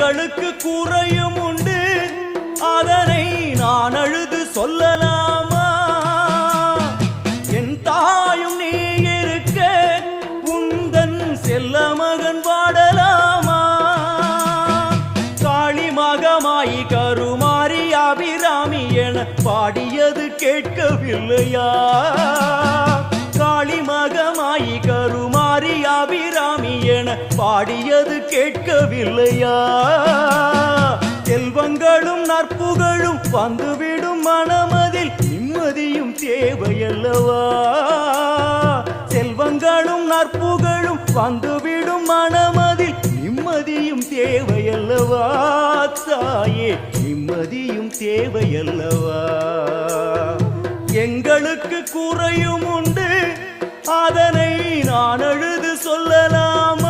எங்களுக்கு குறையும் உண்டு, அதனை நான் அழுது சொல்லலாமா? என் தாயும் நீ இருக்க உந்தன் செல்ல மகன் வாடலாமா? காளி மகமாயி கருமாரி அபிராமி என பாடியது கேட்கவில்லையா? காளி மகமாயி கருமாரி அபிராமி என பாடியது கேட்கவில்லையா? செல்வங்களும் நற்புகழும் வந்துவிடும் மனமதில் நிம்மதியும் தேவையல்லவா? செல்வங்களும் நற்புகழும் வந்துவிடும் மனமதில் நிம்மதியும் தேவையல்லவா? தாயே நிம்மதியும் தேவையல்லவா? எங்களுக்கு குறையும் உண்டு, அதனை நான் அழுது சொல்லலாம்.